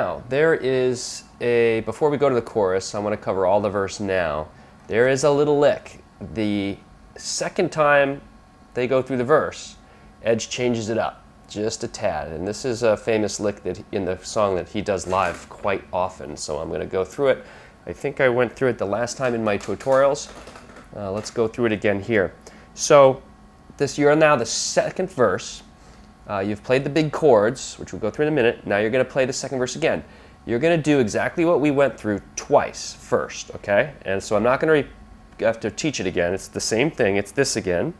now there is before we go to the chorus, I want to cover all the verse now. There is a little lick. The second time they go through the verse, Edge changes it up just a tad. And this is a famous lick that in the song that he does live quite often. So I'm going to go through it. I think I went through it the last time in my tutorials. Let's go through it again here. So you're now the second verse. You've played the big chords, which we'll go through in a minute. Now you're going to play the second verse again. You're going to do exactly what we went through twice first, okay? And so I'm not going to have to teach it again. It's the same thing. It's this again.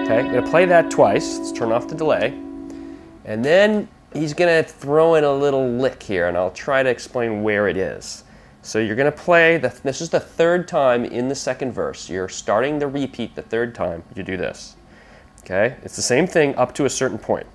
Okay, I'm going to play that twice. Let's turn off the delay. And then he's going to throw in a little lick here, and I'll try to explain where it is. So you're going to play, this is the third time in the second verse. You're starting the repeat the third time. You do this. Okay, it's the same thing up to a certain point.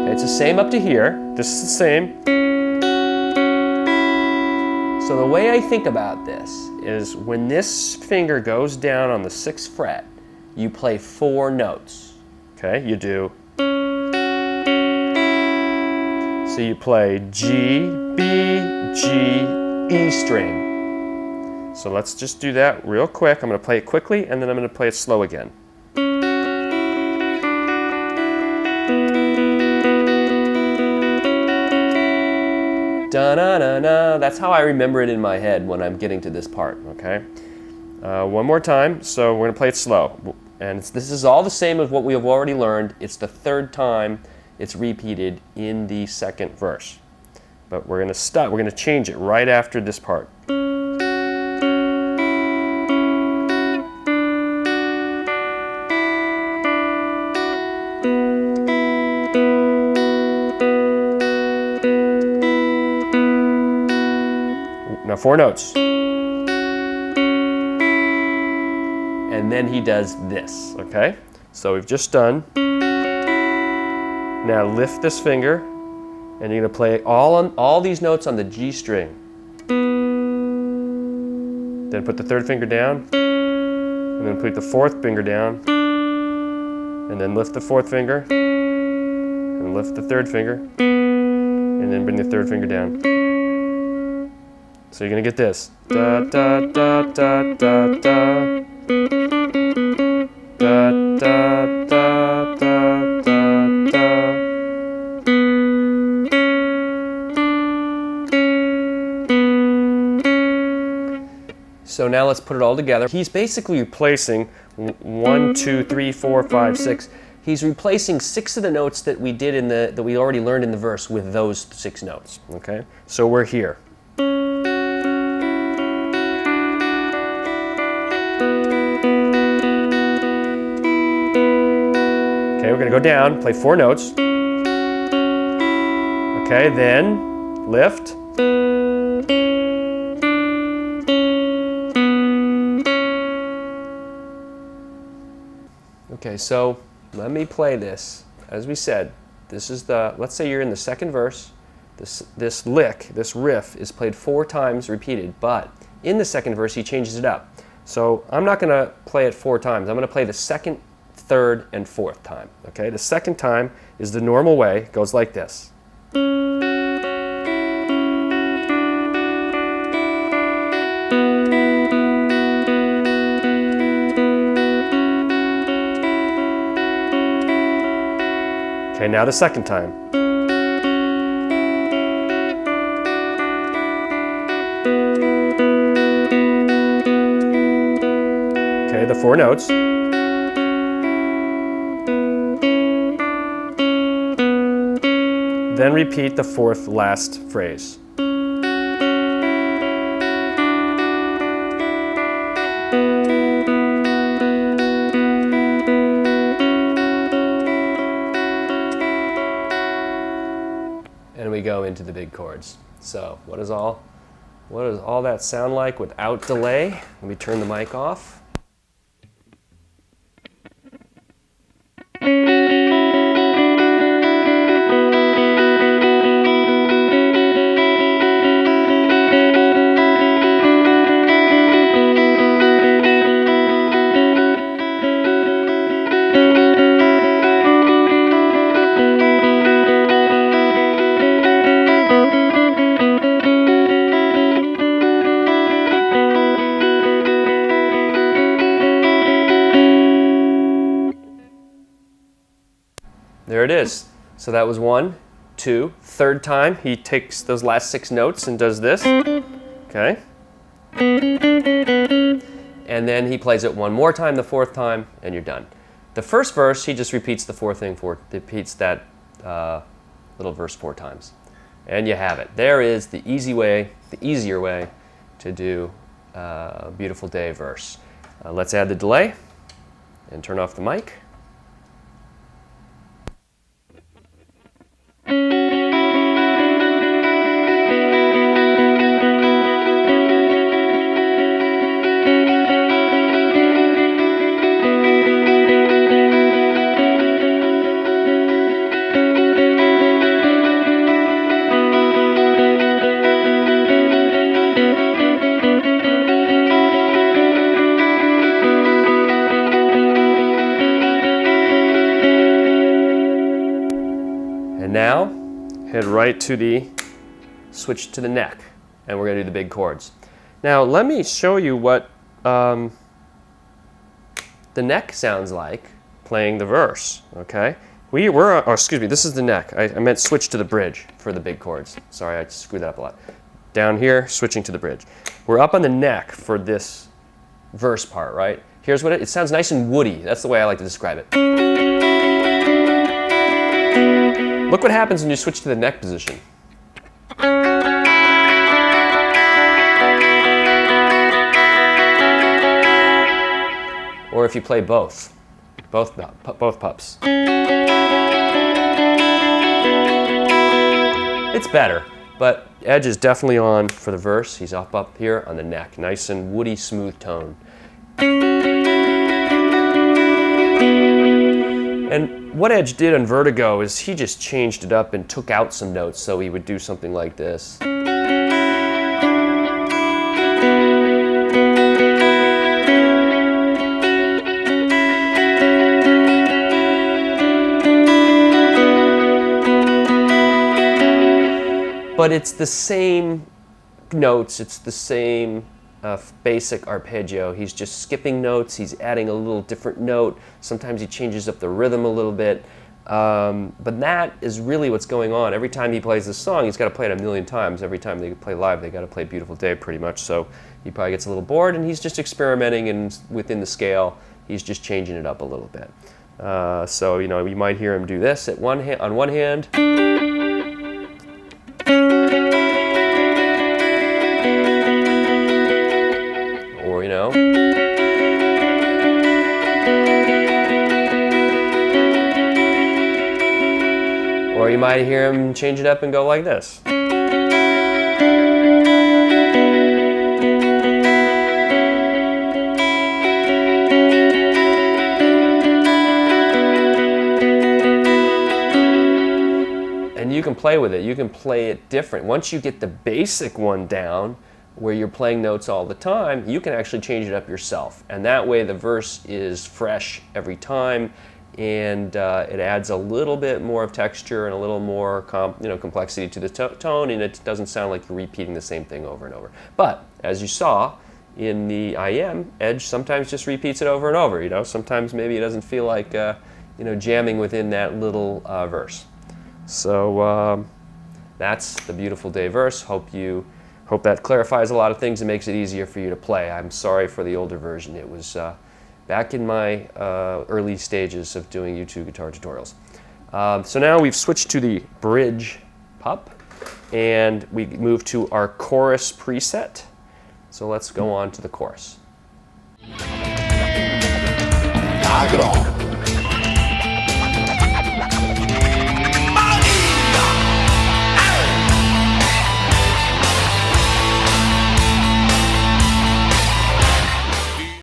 It's the same up to here. This is the same. So the way I think about this is when this finger goes down on the 6th fret, you play 4 notes. Okay, you do. So you play G, B, G, E string. So let's just do that real quick. I'm going to play it quickly, and then I'm going to play it slow again. Da-na-na-na. That's how I remember it in my head when I'm getting to this part, okay? One more time, so we're going to play it slow. And this is all the same as what we have already learned. It's the third time it's repeated in the second verse. But we're going to stop. We're going to change it right after this part. Now 4 notes. And then he does this, okay? So we've just done. Now lift this finger, and you're going to play all these notes on the G string. Then put the 3rd finger down, and then put the 4th finger down, and then lift the 4th finger, and lift the 3rd finger, and then bring the 3rd finger down. So you're going to get this. Da, da, da, da, da, da. Da, da, da, da, da, da. So now let's put it all together. He's basically replacing 1, 2, 3, 4, 5, 6. He's replacing 6 of the notes that we did that we already learned in the verse with those 6 notes. Okay? So we're here. Okay, we're going to go down, play 4 notes. Okay, then lift. Okay, so let me play this. As we said, this is let's say you're in the second verse. This lick, this riff is played 4 times repeated, but in the second verse he changes it up. So I'm not going to play it 4 times. I'm going to play the 2nd, 3rd, and 4th time. Okay, the 2nd time is the normal way. It goes like this. Okay, now the 2nd time. Okay, the 4 notes. Then repeat the 4th last phrase. go into the big chords. So what does all that sound like without delay? Let me turn the mic off. There it is. So that was 1, 2, third time he takes those last 6 notes and does this, okay? And then he plays it one more time, the 4th time, and you're done. The first verse, he just repeats the repeats that little verse 4 times. And you have it. There is the easier way to do a Beautiful Day verse. Let's add the delay and turn off the mic. And now, head right to the switch to the neck, and we're going to do the big chords. Now, let me show you what the neck sounds like playing the verse, okay? Excuse me, this is the neck. I meant switch to the bridge for the big chords. Sorry, I screwed that up a lot. Down here, switching to the bridge. We're up on the neck for this verse part, right? Here's what it sounds nice and woody. That's the way I like to describe it. Look what happens when you switch to the neck position. Or if you play both pups. It's better, but Edge is definitely on for the verse. He's up here on the neck, nice and woody, smooth tone. And what Edge did on Vertigo is he just changed it up and took out some notes, so he would do something like this. But it's the same notes, it's the same basic arpeggio. He's just skipping notes, he's adding a little different note. Sometimes he changes up the rhythm a little bit. But that is really what's going on. Every time he plays this song, he's got to play it a million times. Every time they play live, they got to play Beautiful Day pretty much. So he probably gets a little bored, and he's just experimenting, and within the scale, he's just changing it up a little bit. So, you know, you might hear him do this on one hand. Or, you know. Or you might hear him change it up and go like this. And you can play with it. You can play it different. Once you get the basic one down, where you're playing notes all the time, you can actually change it up yourself. And that way the verse is fresh every time, and it adds a little bit more of texture and a little more complexity to the tone, and it doesn't sound like you're repeating the same thing over and over. But as you saw in the IM, Edge sometimes just repeats it over and over. You know, sometimes maybe it doesn't feel like jamming within that little verse. So that's the Beautiful Day verse. Hope that clarifies a lot of things and makes it easier for you to play. I'm sorry for the older version. It was back in my early stages of doing YouTube guitar tutorials. So now we've switched to the bridge pup, and we move to our chorus preset. So let's go on to the chorus. Knock it off.